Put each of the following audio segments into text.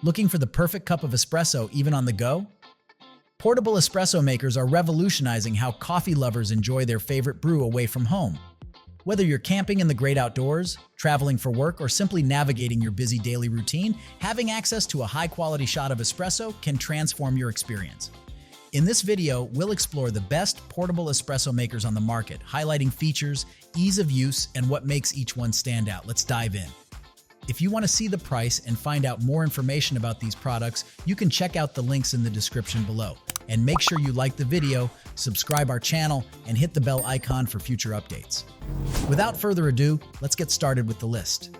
Looking for the perfect cup of espresso even on the go? Portable espresso makers are revolutionizing how coffee lovers enjoy their favorite brew away from home. Whether you're camping in the great outdoors, traveling for work, or simply navigating your busy daily routine, having access to a high-quality shot of espresso can transform your experience. In this video, we'll explore the best portable espresso makers on the market, highlighting features, ease of use, and what makes each one stand out. Let's dive in. If you want to see the price and find out more information about these products, you can check out the links in the description below. And make sure you like the video, subscribe our channel, and hit the bell icon for future updates. Without further ado, let's get started with the list.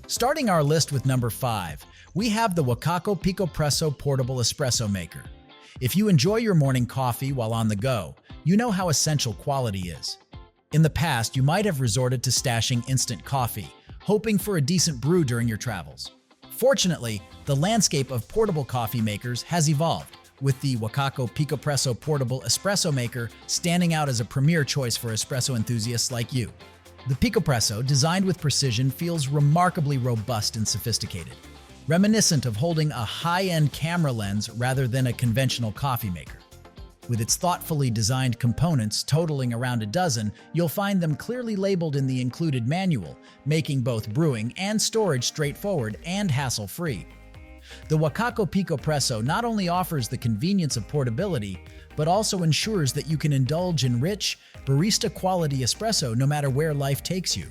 Starting our list with number 5, we have the WACACO Picopresso Portable Espresso Maker. If you enjoy your morning coffee while on the go, you know how essential quality is. In the past, you might have resorted to stashing instant coffee, hoping for a decent brew during your travels. Fortunately, the landscape of portable coffee makers has evolved, with the WACACO Picopresso Portable Espresso Maker standing out as a premier choice for espresso enthusiasts like you. The Picopresso, designed with precision, feels remarkably robust and sophisticated, reminiscent of holding a high-end camera lens rather than a conventional coffee maker. With its thoughtfully designed components totaling around a dozen, you'll find them clearly labeled in the included manual, making both brewing and storage straightforward and hassle-free. The WACACO Picopresso not only offers the convenience of portability, but also ensures that you can indulge in rich, barista-quality espresso no matter where life takes you.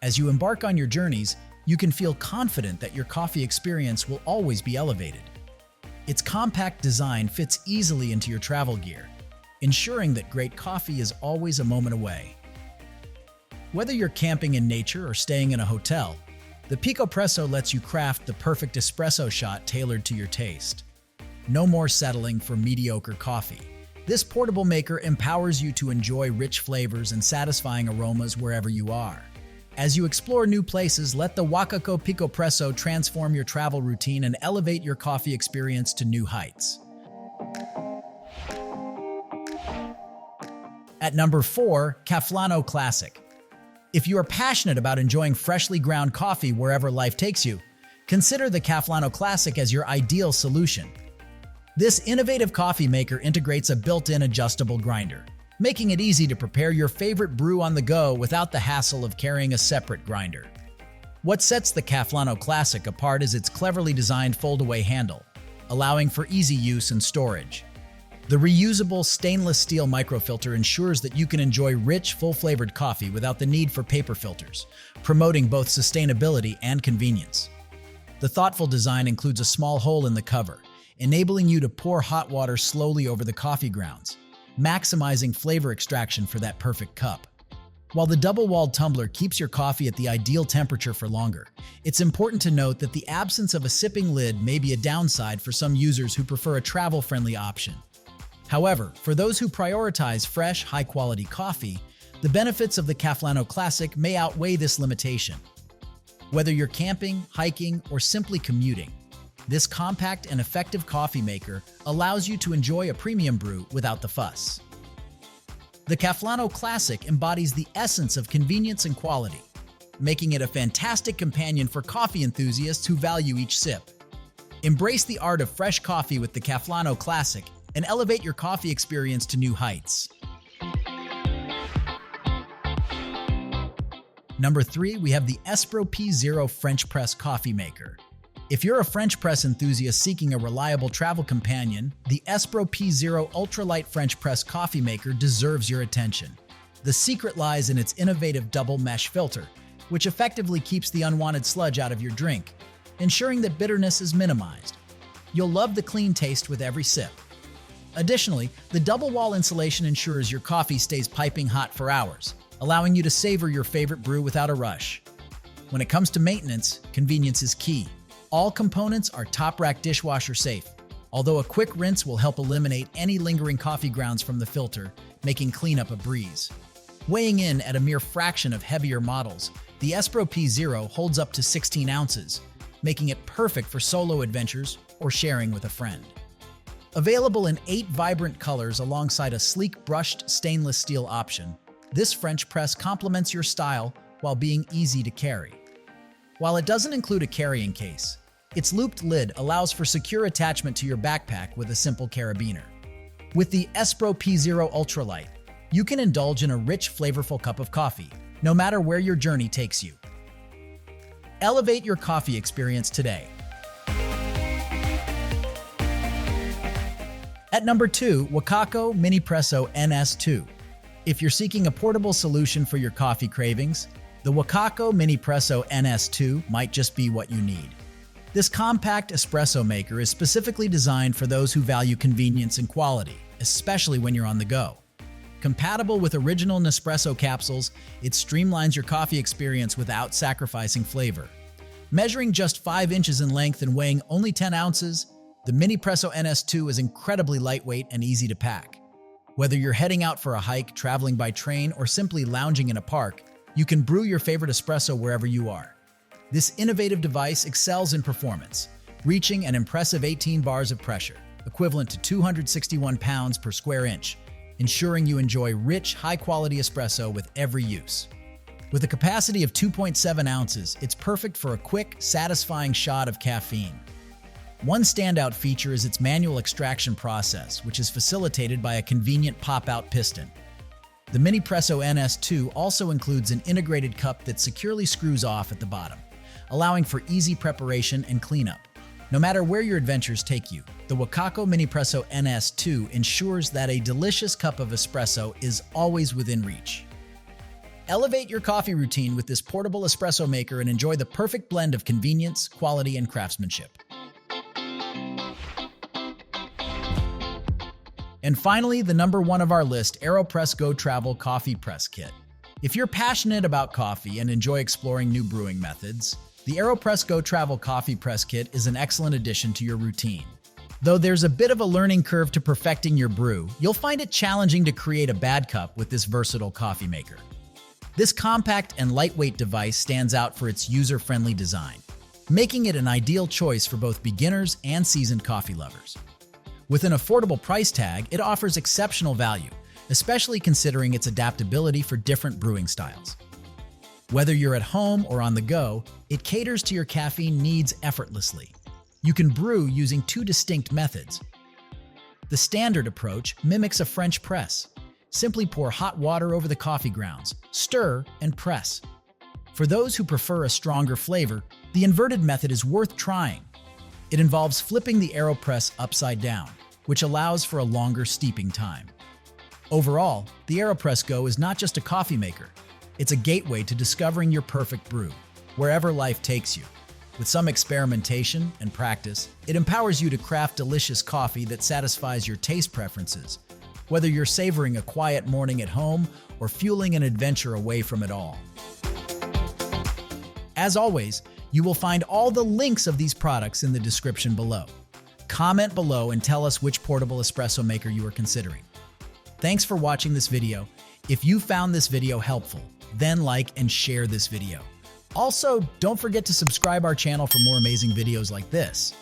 As you embark on your journeys, you can feel confident that your coffee experience will always be elevated. Its compact design fits easily into your travel gear, ensuring that great coffee is always a moment away. Whether you're camping in nature or staying in a hotel, the Picopresso lets you craft the perfect espresso shot tailored to your taste. No more settling for mediocre coffee. This portable maker empowers you to enjoy rich flavors and satisfying aromas wherever you are. As you explore new places, let the WACACO Picopresso transform your travel routine and elevate your coffee experience to new heights. At number 4, Cafflano Klassic. If you are passionate about enjoying freshly ground coffee wherever life takes you, consider the Cafflano Klassic as your ideal solution. This innovative coffee maker integrates a built-in adjustable grinder, making it easy to prepare your favorite brew on the go without the hassle of carrying a separate grinder. What sets the Cafflano Klassic apart is its cleverly designed fold-away handle, allowing for easy use and storage. The reusable stainless steel microfilter ensures that you can enjoy rich, full-flavored coffee without the need for paper filters, promoting both sustainability and convenience. The thoughtful design includes a small hole in the cover, enabling you to pour hot water slowly over the coffee grounds, maximizing flavor extraction for that perfect cup. While the double-walled tumbler keeps your coffee at the ideal temperature for longer, it's important to note that the absence of a sipping lid may be a downside for some users who prefer a travel-friendly option. However, for those who prioritize fresh, high-quality coffee, the benefits of the Cafflano Klassic may outweigh this limitation. Whether you're camping, hiking, or simply commuting, this compact and effective coffee maker allows you to enjoy a premium brew without the fuss. The Cafflano Klassic embodies the essence of convenience and quality, making it a fantastic companion for coffee enthusiasts who value each sip. Embrace the art of fresh coffee with the Cafflano Klassic and elevate your coffee experience to new heights. Number 3, we have the ESPRO P0 French Press Coffee Maker. If you're a French press enthusiast seeking a reliable travel companion, the ESPRO P0 Ultralight French Press Coffee Maker deserves your attention. The secret lies in its innovative double mesh filter, which effectively keeps the unwanted sludge out of your drink, ensuring that bitterness is minimized. You'll love the clean taste with every sip. Additionally, the double wall insulation ensures your coffee stays piping hot for hours, allowing you to savor your favorite brew without a rush. When it comes to maintenance, convenience is key. All components are top-rack dishwasher safe, although a quick rinse will help eliminate any lingering coffee grounds from the filter, making cleanup a breeze. Weighing in at a mere fraction of heavier models, the ESPRO P0 holds up to 16 ounces, making it perfect for solo adventures or sharing with a friend. Available in 8 vibrant colors alongside a sleek brushed stainless steel option, this French press complements your style while being easy to carry. While it doesn't include a carrying case, its looped lid allows for secure attachment to your backpack with a simple carabiner. With the ESPRO P0 Ultralight, you can indulge in a rich, flavorful cup of coffee, no matter where your journey takes you. Elevate your coffee experience today. At number 2, WACACO Minipresso NS2. If you're seeking a portable solution for your coffee cravings, the WACACO Minipresso NS2 might just be what you need. This compact espresso maker is specifically designed for those who value convenience and quality, especially when you're on the go. Compatible with original Nespresso capsules, it streamlines your coffee experience without sacrificing flavor. Measuring just 5 inches in length and weighing only 10 ounces, the Minipresso NS2 is incredibly lightweight and easy to pack. Whether you're heading out for a hike, traveling by train, or simply lounging in a park, you can brew your favorite espresso wherever you are. This innovative device excels in performance, reaching an impressive 18 bars of pressure, equivalent to 261 pounds per square inch, ensuring you enjoy rich, high-quality espresso with every use. With a capacity of 2.7 ounces, it's perfect for a quick, satisfying shot of caffeine. One standout feature is its manual extraction process, which is facilitated by a convenient pop-out piston. The Minipresso NS2 also includes an integrated cup that securely screws off at the bottom, allowing for easy preparation and cleanup. No matter where your adventures take you, the WACACO Minipresso NS2 ensures that a delicious cup of espresso is always within reach. Elevate your coffee routine with this portable espresso maker and enjoy the perfect blend of convenience, quality, and craftsmanship. And finally, the number 1 of our list, AeroPress Go Travel Coffee Press Kit. If you're passionate about coffee and enjoy exploring new brewing methods, the AeroPress Go Travel Coffee Press Kit is an excellent addition to your routine. Though there's a bit of a learning curve to perfecting your brew, you'll find it challenging to create a bad cup with this versatile coffee maker. This compact and lightweight device stands out for its user-friendly design, making it an ideal choice for both beginners and seasoned coffee lovers. With an affordable price tag, it offers exceptional value, especially considering its adaptability for different brewing styles. Whether you're at home or on the go, it caters to your caffeine needs effortlessly. You can brew using 2 distinct methods. The standard approach mimics a French press. Simply pour hot water over the coffee grounds, stir, and press. For those who prefer a stronger flavor, the inverted method is worth trying. It involves flipping the AeroPress upside down, which allows for a longer steeping time. Overall, the AeroPress Go is not just a coffee maker. It's a gateway to discovering your perfect brew, wherever life takes you. With some experimentation and practice, it empowers you to craft delicious coffee that satisfies your taste preferences, whether you're savoring a quiet morning at home or fueling an adventure away from it all. As always, you will find all the links of these products in the description below. Comment below and tell us which portable espresso maker you are considering. Thanks for watching this video. If you found this video helpful, then like and share this video. Also, don't forget to subscribe our channel for more amazing videos like this.